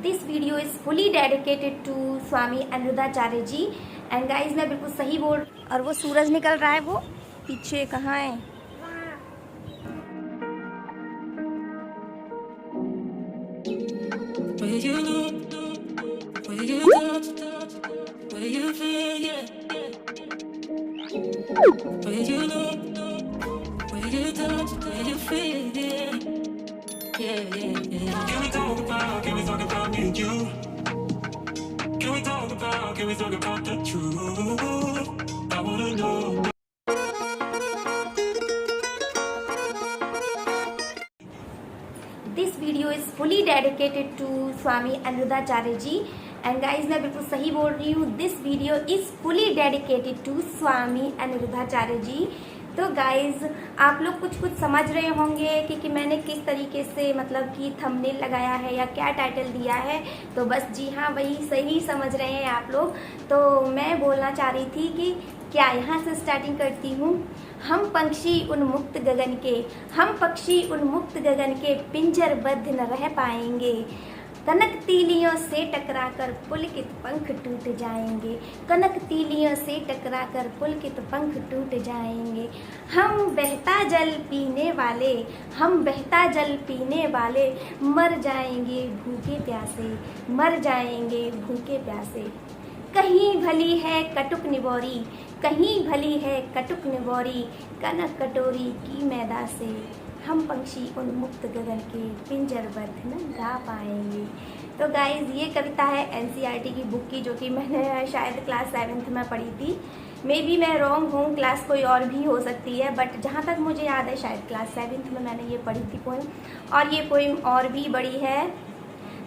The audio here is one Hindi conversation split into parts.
This video is fully dedicated to Swami Aniruddhacharya ji. And guys मैं बिल्कुल सही बोल, और वो सूरज निकल रहा है, वो पीछे कहाँ है? Can we talk about me and you? Can we talk about the truth? I wanna know. This video is fully dedicated to Swami Aniruddhacharya ji. And guys मैं बिल्कुल सही बोल रही हूँ, this video is fully dedicated to Swami Aniruddhacharya ji. तो गाइज आप लोग कुछ समझ रहे होंगे कि मैंने किस तरीके से मतलब कि थंबनेल लगाया है या क्या टाइटल दिया है। तो बस जी हाँ, वही सही समझ रहे हैं आप लोग। तो मैं बोलना चाह रही थी कि क्या यहाँ से स्टार्टिंग करती हूँ। हम पंछी उन्मुक्त गगन के, हम पक्षी उन्मुक्त गगन के पिंजरबद्ध न रह पाएंगे। कनक तीलियों से टकराकर पुलकित पंख टूट जाएंगे, कनक तीलियों से टकराकर पुलकित पंख टूट जाएंगे। हम बहता जल पीने वाले, हम बहता जल पीने वाले मर जाएंगे भूखे प्यासे, मर जाएंगे भूखे प्यासे। कहीं भली है कटुक निबोरी, कहीं भली है कटुक निबोरी, कनक कटोरी की मैदा से। हम पंछी उन्मुक्त गगन के पिंजरबद्ध न गा पाएंगे। तो गाइज ये कविता है एनसीईआरटी की बुक की, जो कि मैंने शायद क्लास 7th में पढ़ी थी। मे बी मैं रॉन्ग हूँ, क्लास कोई और भी हो सकती है, बट जहाँ तक मुझे याद है शायद क्लास 7th में मैंने ये पढ़ी थी पोएम। और ये पोएम और भी बड़ी है,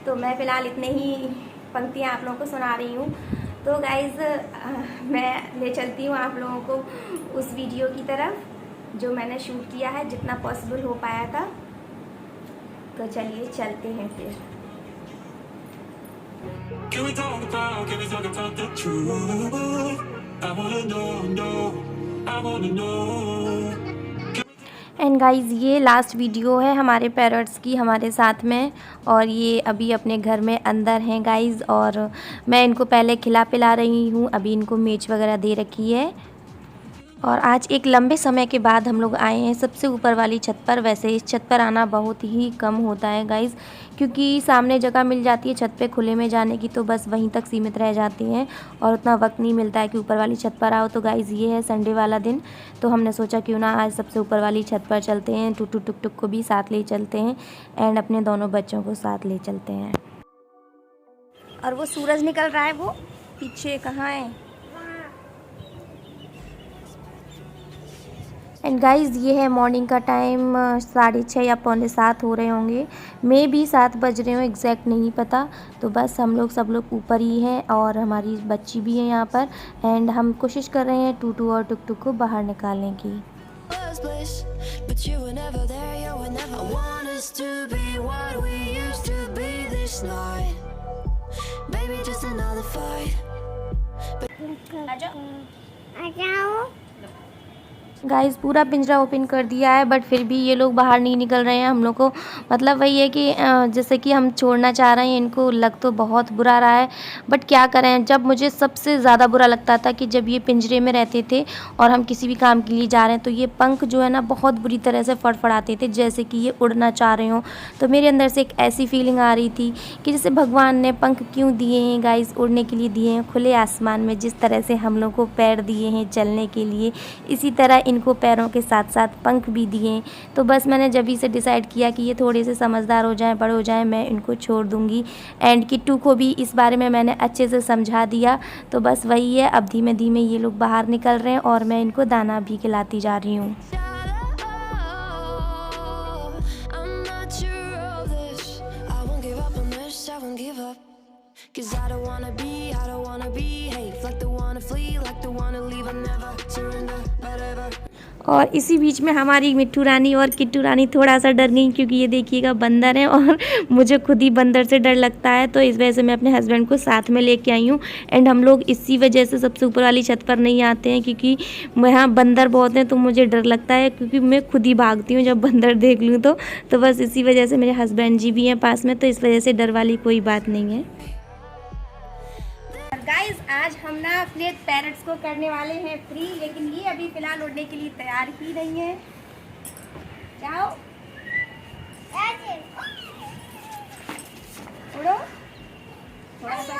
तो मैं फ़िलहाल इतने ही पंक्तियाँ आप लोगों को सुना रही हूँ। तो गाइज़ मैं ले चलती हूँ आप लोगों को उस वीडियो की तरफ जो मैंने शूट किया है, जितना पॉसिबल हो पाया था। तो चलिए चलते हैं फिर। Can we talk about the truth? I wanna know, I wanna know. And guys ये लास्ट वीडियो है हमारे पेरेंट्स की हमारे साथ में, और ये अभी अपने घर में अंदर हैं गाइज़। और मैं इनको पहले खिला पिला रही हूँ, अभी इनको मेज वगैरह दे रखी है। और आज एक लंबे समय के बाद हम लोग आए हैं सबसे ऊपर वाली छत पर। वैसे इस छत पर आना बहुत ही कम होता है गाइज़, क्योंकि सामने जगह मिल जाती है छत पे खुले में जाने की, तो बस वहीं तक सीमित रह जाती हैं और उतना वक्त नहीं मिलता है कि ऊपर वाली छत पर आओ। तो गाइज़ ये है संडे वाला दिन, तो हमने सोचा क्यों ना आज सबसे ऊपर वाली छत पर चलते हैं। टुटू टुक टुक को भी साथ ले चलते हैं एंड अपने दोनों बच्चों को साथ ले चलते हैं। और वो सूरज निकल रहा है, वो पीछे कहाँ है? एंड गाइज़ ये है मॉर्निंग का टाइम, 6:30 या 6:45 हो रहे होंगे, मे भी 7 बज रहे हो, एग्जैक्ट नहीं पता। तो बस हम लोग सब लोग ऊपर ही हैं और हमारी बच्ची भी है यहाँ पर। एंड हम कोशिश कर रहे हैं टूटू और टुक टुक को बाहर निकालने की। गाइस पूरा पिंजरा ओपन कर दिया है, बट फिर भी ये लोग बाहर नहीं निकल रहे हैं। हम लोग को मतलब वही है कि जैसे कि हम छोड़ना चाह रहे हैं, इनको लग तो बहुत बुरा रहा है, बट क्या करें। जब मुझे सबसे ज़्यादा बुरा लगता था कि जब ये पिंजरे में रहते थे और हम किसी भी काम के लिए जा रहे हैं, तो ये पंख जो है ना बहुत बुरी तरह से फड़फड़ाते थे, जैसे कि ये उड़ना चाह रहे हों। तो मेरे अंदर से एक ऐसी फीलिंग आ रही थी कि जैसे भगवान ने पंख क्यों दिए हैं गाइस, उड़ने के लिए दिए हैं खुले आसमान में। जिस तरह से हम लोग को पैर दिए हैं चलने के लिए, इसी तरह इनको पैरों के साथ साथ पंख भी दिए। तो बस मैंने जब ही से डिसाइड किया कि ये थोड़े से समझदार हो जाएं, बड़े हो जाएं, मैं इनको छोड़ दूंगी। एंड किट्टू को भी इस बारे में मैंने अच्छे से समझा दिया। तो बस वही है, अब धीमे धीमे ये लोग बाहर निकल रहे हैं और मैं इनको दाना भी खिलाती जा रही हूँ। और इसी बीच में हमारी मिट्टू रानी और किट्टू रानी थोड़ा सा डर गई, क्योंकि ये देखिएगा बंदर है और मुझे खुद ही बंदर से डर लगता है। तो इस वजह से मैं अपने हस्बैंड को साथ में लेके आई हूँ। एंड हम लोग इसी वजह से सबसे ऊपर वाली छत पर नहीं आते हैं, क्योंकि यहाँ बंदर बहुत हैं तो मुझे डर लगता है, क्योंकि मैं खुद ही भागती हूँ जब बंदर देख लूँ तो बस इसी वजह से। मेरे हस्बैंड जी भी हैं पास में, तो इस वजह से डर वाली कोई बात नहीं है। गाइस आज हम ना अपने पैरट्स को करने वाले हैं फ्री, लेकिन ये अभी फ़िलहाल उड़ने के लिए तैयार ही नहीं है। जाओ उड़ो थोड़ा सा।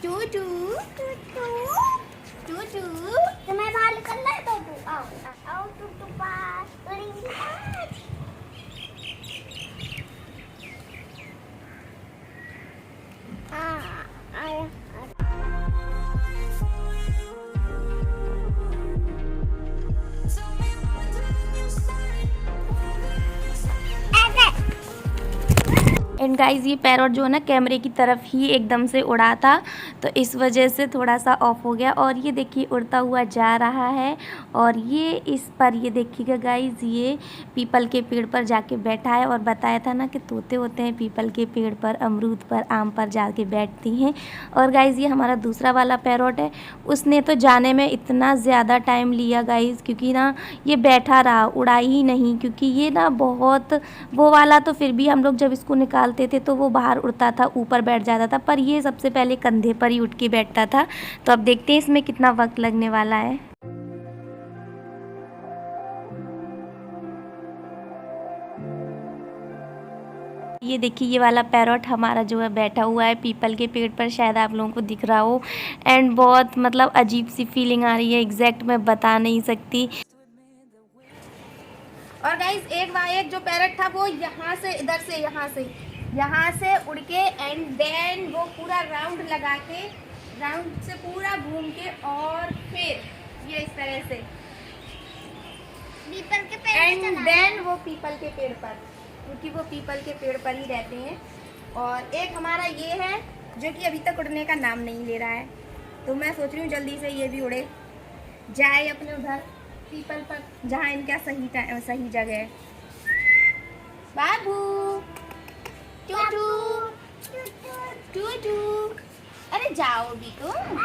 टूटू टूटू तुम्हें बाहर निकलना है तो आओ आओ टूटू पास एंड गाइस ये पैरट जो है ना कैमरे की तरफ ही एकदम से उड़ा था, तो इस वजह से थोड़ा सा ऑफ हो गया। और ये देखिए उड़ता हुआ जा रहा है, और ये इस पर ये देखिएगा गाइस ये पीपल के पेड़ पर जाके बैठा है। और बताया था ना कि तोते होते हैं पीपल के पेड़ पर, अमरूद पर, आम पर जाके बैठती हैं। और गाइस ये हमारा दूसरा वाला पैरट है, उसने तो जाने में इतना ज़्यादा टाइम लिया गाइस, क्योंकि ना ये बैठा रहा, उड़ा ही नहीं। क्योंकि ये ना बहुत वो वाला तो फिर भी हम लोग जब इसको निकालते थे तो वो बाहर उड़ता था, ऊपर बैठ जाता था, पर ये सबसे पहले कंधे पर ही उठ के बैठता था। तो अब देखते हैं इसमें कितना वक्त लगने वाला है। ये देखिए ये वाला पैरट हमारा जो है बैठा हुआ है पीपल के पेड़ पर, शायद आप लोगों को दिख रहा हो। एंड बहुत मतलब अजीब सी फीलिंग आ रही है, एग्जैक्ट मैं बता नहीं सकती। और गाइस एक जो पैरट था वो यहाँ से इधर से यहाँ से उड़ के एंड देन वो पूरा राउंड लगा के, राउंड से पूरा घूम के, और फिर ये इस तरह से पीपल के पेड़ एंड देन वो पीपल के पेड़ पर, क्योंकि वो पीपल के पेड़ पर ही रहते हैं। और एक हमारा ये है जो कि अभी तक उड़ने का नाम नहीं ले रहा है, तो मैं सोच रही हूँ जल्दी से ये भी उड़े जाए अपने उधर पीपल पर, जहाँ इनका सही जगह है। बाबू टूटू टूटू, अरे जाओ भी तुम,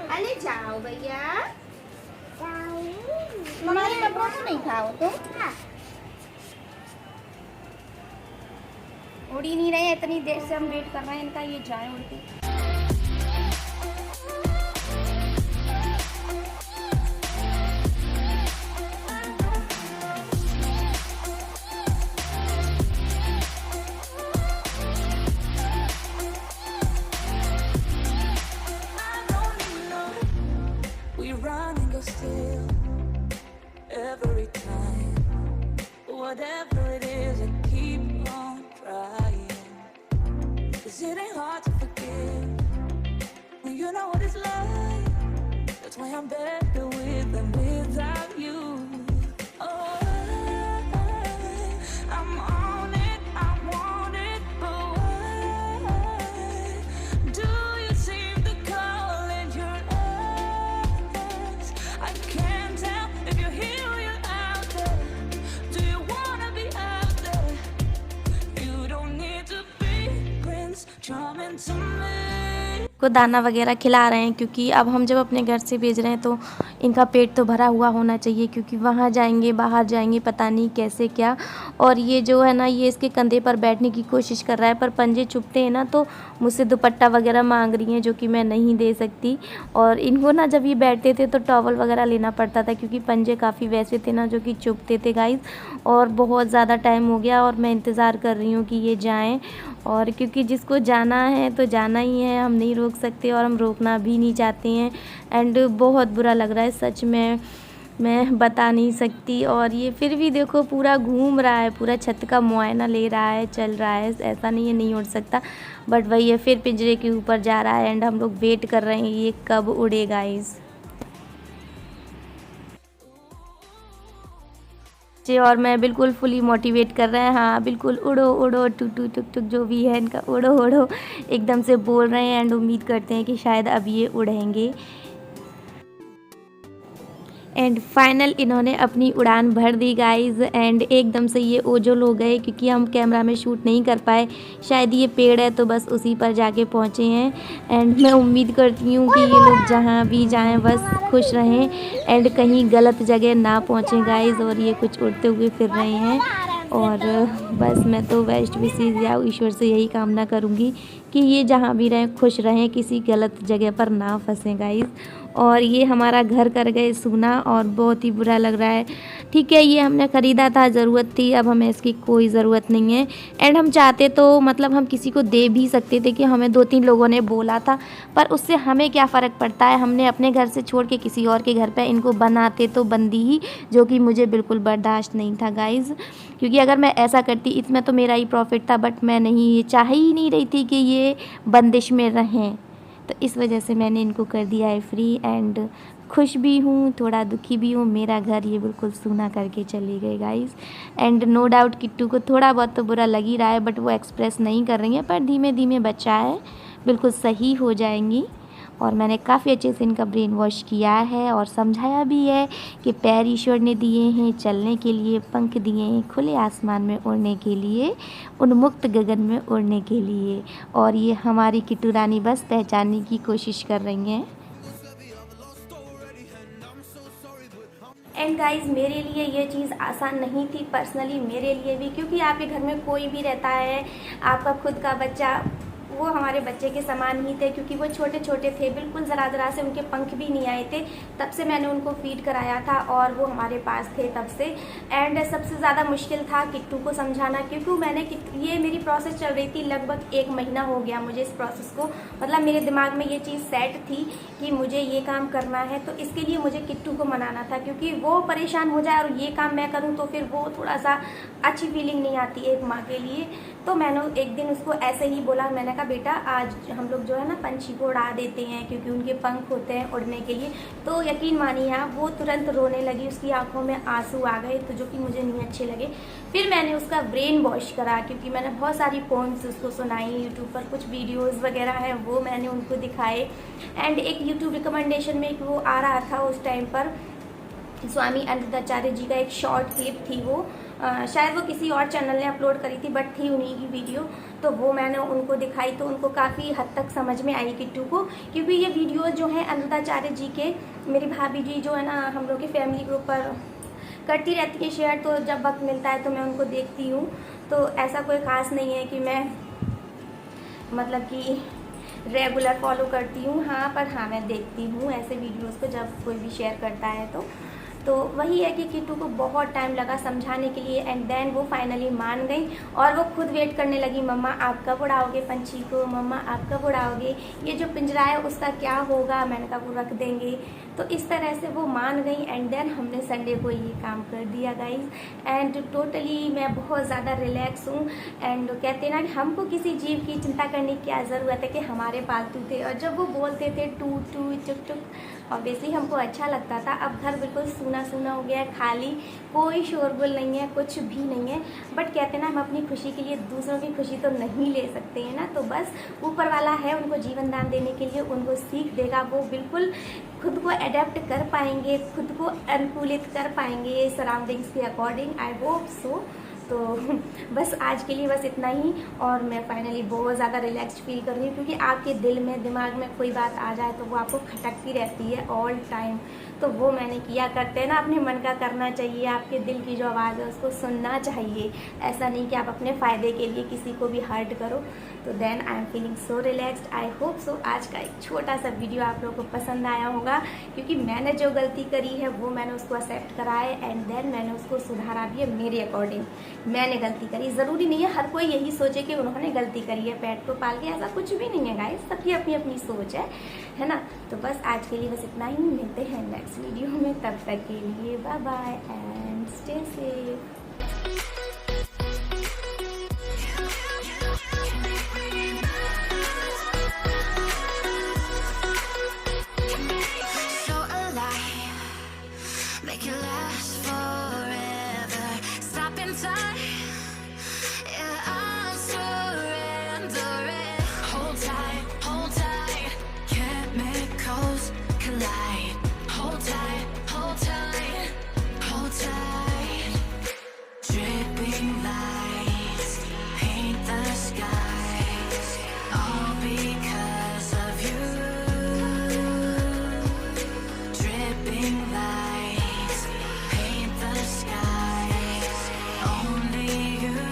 अरे जाओ भैया, हमारे कपड़ों को नहीं खाओ तुम। उड़ ही नहीं रहे, इतनी देर से हम वेट कर रहे हैं इनका, ये जाए उड़ के। Still, every time, whatever it is, I keep on trying. 'Cause it ain't hard to forgive when you know what it's like. That's why I'm better with than without you. Oh, I'm on it, I want it, but why do you seem to call in your eyes? I can't tell if you're here or you're out there. Do you wanna be out there? You don't need to be Prince Charming to me. को दाना वगैरह खिला रहे हैं, क्योंकि अब हम जब अपने घर से भेज रहे हैं तो इनका पेट तो भरा हुआ होना चाहिए, क्योंकि वहाँ जाएंगे बाहर जाएंगे पता नहीं कैसे क्या। और ये जो है ना ये इसके कंधे पर बैठने की कोशिश कर रहा है, पर पंजे चुभते हैं ना तो मुझसे दुपट्टा वगैरह मांग रही हैं, जो कि मैं नहीं दे सकती। और इनको ना जब ये बैठते थे तो टॉवल वगैरह लेना पड़ता था, क्योंकि पंजे काफ़ी वैसे थे ना जो कि चुभते थे गाइस। और बहुत ज़्यादा टाइम हो गया और मैं इंतज़ार कर रही हूँ कि ये जाएँ, और क्योंकि जिसको जाना है तो जाना ही है, हम नहीं रोक सकते और हम रोकना भी नहीं चाहते हैं। एंड बहुत बुरा लग रहा है सच में, मैं बता नहीं सकती। और ये फिर भी देखो पूरा घूम रहा है, पूरा छत का मुआयना ले रहा है, चल रहा है, ऐसा नहीं है नहीं उड़ सकता। बट वही है, फिर पिंजरे के ऊपर जा रहा है एंड हम लोग वेट कर रहे हैं ये कब उड़ेगा। इस और मैं बिल्कुल फुली मोटिवेट कर रहे हैं, हाँ बिल्कुल उड़ो उड़ो टुक टुक टुक टुक जो भी है इनका उड़ो उड़ो एकदम से बोल रहे हैं। एंड उम्मीद करते हैं कि शायद अब ये उड़ेंगे। एंड फाइनल इन्होंने अपनी उड़ान भर दी गाइज़। एंड एकदम से ये ओझल हो गए क्योंकि हम कैमरा में शूट नहीं कर पाए। शायद ये पेड़ है तो बस उसी पर जाके पहुँचे हैं। एंड मैं उम्मीद करती हूँ कि ये लोग जहाँ भी जाएं बस खुश रहें एंड कहीं गलत जगह ना पहुँचें गाइज़। और ये कुछ उड़ते हुए फिर रहे हैं और बस मैं तो बेस्ट विशेज़ या ईश्वर से यही कामना करूँगी कि ये जहाँ भी रहें खुश रहें, किसी गलत जगह पर ना फंसें गाइज़। और ये हमारा घर कर गए सूना और बहुत ही बुरा लग रहा है। ठीक है, ये हमने ख़रीदा था, ज़रूरत थी, अब हमें इसकी कोई ज़रूरत नहीं है। एंड हम चाहते तो मतलब हम किसी को दे भी सकते थे कि हमें 2-3 लोगों ने बोला था, पर उससे हमें क्या फ़र्क पड़ता है। हमने अपने घर से छोड़ के किसी और के घर पे इनको बनाते तो बंदी ही, जो कि मुझे बिल्कुल बर्दाश्त नहीं था गाइज़। क्योंकि अगर मैं ऐसा करती इसमें तो मेरा ही प्रॉफिट था, बट मैं नहीं, ये चाह ही नहीं रही थी कि ये बंदिश में रहें। तो इस वजह से मैंने इनको कर दिया है फ्री। एंड खुश भी हूँ, थोड़ा दुखी भी हूँ। मेरा घर ये बिल्कुल सूना करके चली गई guys. And no doubt Kittu को थोड़ा बहुत तो बुरा लग ही रहा है, बट वो एक्सप्रेस नहीं कर रही है। पर धीमे धीमे बच्चा है, बिल्कुल सही हो जाएंगी। और मैंने काफ़ी अच्छे से इनका ब्रेन वॉश किया है और समझाया भी है कि पैर ईश्वर ने दिए हैं चलने के लिए, पंख दिए हैं खुले आसमान में उड़ने के लिए, उन्मुक्त गगन में उड़ने के लिए। और ये हमारी किट्टू रानी बस पहचानने की कोशिश कर रही हैं। एंड गाइज़ मेरे लिए ये चीज़ आसान नहीं थी, पर्सनली मेरे लिए भी, क्योंकि आपके घर में कोई भी रहता है, आपका खुद का बच्चा, वो हमारे बच्चे के समान ही थे। क्योंकि वो छोटे छोटे थे, बिल्कुल ज़रा से, उनके पंख भी नहीं आए थे, तब से मैंने उनको फीड कराया था और वो हमारे पास थे तब से। एंड सबसे ज़्यादा मुश्किल था किट्टू को समझाना, क्योंकि ये मेरी प्रोसेस चल रही थी, लगभग 1 महीना हो गया मुझे इस प्रोसेस को। मतलब मेरे दिमाग में ये चीज़ सेट थी कि मुझे ये काम करना है, तो इसके लिए मुझे किट्टू को मनाना था। क्योंकि वो परेशान हो जाए और ये काम मैं करूँ तो फिर वो थोड़ा सा अच्छी फीलिंग नहीं आती है एक माँ के लिए। तो मैंने एक दिन उसको ऐसे ही बोला, मैंने कहा बेटा आज हम लोग जो है ना पंछी को उड़ा देते हैं, क्योंकि उनके पंख होते हैं उड़ने के लिए। तो यकीन मानिए आप, वो तुरंत रोने लगी, उसकी आंखों में आंसू आ गए, तो जो कि मुझे नहीं अच्छे लगे। फिर मैंने उसका ब्रेन वॉश करा, क्योंकि मैंने बहुत सारी पोएम्स उसको सुनाई, यूट्यूब पर कुछ वीडियोज़ वगैरह हैं वो मैंने उनको दिखाए। एंड एक यूट्यूब रिकमेंडेशन में एक वो आ रहा था उस टाइम पर, स्वामी अनिरुद्धाचार्य जी का एक शॉर्ट क्लिप थी वो, शायद वो किसी और चैनल ने अपलोड करी थी, बट थी उन्हीं की वीडियो। तो वो मैंने उनको दिखाई, तो उनको काफ़ी हद तक समझ में आई किट्टू को। क्योंकि ये वीडियो जो है अनिरुद्धाचार्य जी के, मेरी भाभी जी जो है ना हम लोग के फैमिली ग्रुप पर करती रहती है शेयर, तो जब वक्त मिलता है तो मैं उनको देखती हूँ। तो ऐसा कोई ख़ास नहीं है कि मैं मतलब कि रेगुलर फॉलो करती हूँ, हाँ, पर हाँ मैं देखती हूँ ऐसे वीडियोज़ को जब कोई भी शेयर करता है तो वही है कि किट्टू को बहुत टाइम लगा समझाने के लिए। एंड देन वो फाइनली मान गई और वो खुद वेट करने लगी, मम्मा आप कब उड़ाओगे पंछी को, मम्मा आप कब उड़ाओगे, ये जो पिंजरा है उसका क्या होगा। मैंने कहा वो रख देंगे। तो इस तरह से वो मान गई। एंड देन हमने संडे को ये काम कर दिया गाइज। एंड टोटली मैं बहुत ज़्यादा रिलैक्स हूँ। एंड कहते हैं ना कि हमको किसी जीव की चिंता करने की क्या ज़रूरत है, कि हमारे पालतू थे। और जब वो बोलते थे टू टू चुक चुक, ऑब्वियसली हमको अच्छा लगता था। अब घर बिल्कुल सूना सूना हो गया है, खाली, कोई शोरगुल नहीं है, कुछ भी नहीं है। बट कहते हैं ना हम अपनी खुशी के लिए दूसरों की खुशी तो नहीं ले सकते हैं ना। तो बस ऊपर वाला है उनको जीवन दान देने के लिए, उनको सीख देगा, वो बिल्कुल खुद को अडेप्ट कर पाएंगे, खुद को अनुकूलित कर पाएंगे सराउंडिंग्स के अकॉर्डिंग। आई होप सो। तो बस आज के लिए बस इतना ही। और मैं फाइनली बहुत ज़्यादा रिलैक्स्ड फील कर रही हूँ, क्योंकि आपके दिल में दिमाग में कोई बात आ जाए तो वो आपको खटकती रहती है ऑल टाइम। तो वो मैंने किया करते हैं ना, अपने मन का करना चाहिए, आपके दिल की जो आवाज़ है उसको सुनना चाहिए। ऐसा नहीं कि आप अपने फ़ायदे के लिए किसी को भी हर्ट करो। तो then I am feeling so relaxed. I hope so आज का एक छोटा सा वीडियो आप लोगों को पसंद आया होगा, क्योंकि मैंने जो गलती करी है वो मैंने उसको एक्सेप्ट करा है। एंड देन मैंने उसको सुधारा भी है मेरे अकॉर्डिंग। मैंने गलती करी, ज़रूरी नहीं है हर कोई यही सोचे कि उन्होंने गलती करी है पेट को पाल के, ऐसा कुछ भी नहीं है गाइस, सबकी अपनी अपनी सोच है ना। तो बस आज के लिए बस इतना ही, मिलते हैं नेक्स्ट वीडियो में, तब तक के लिए bye bye and stay safe. So alive, make it last for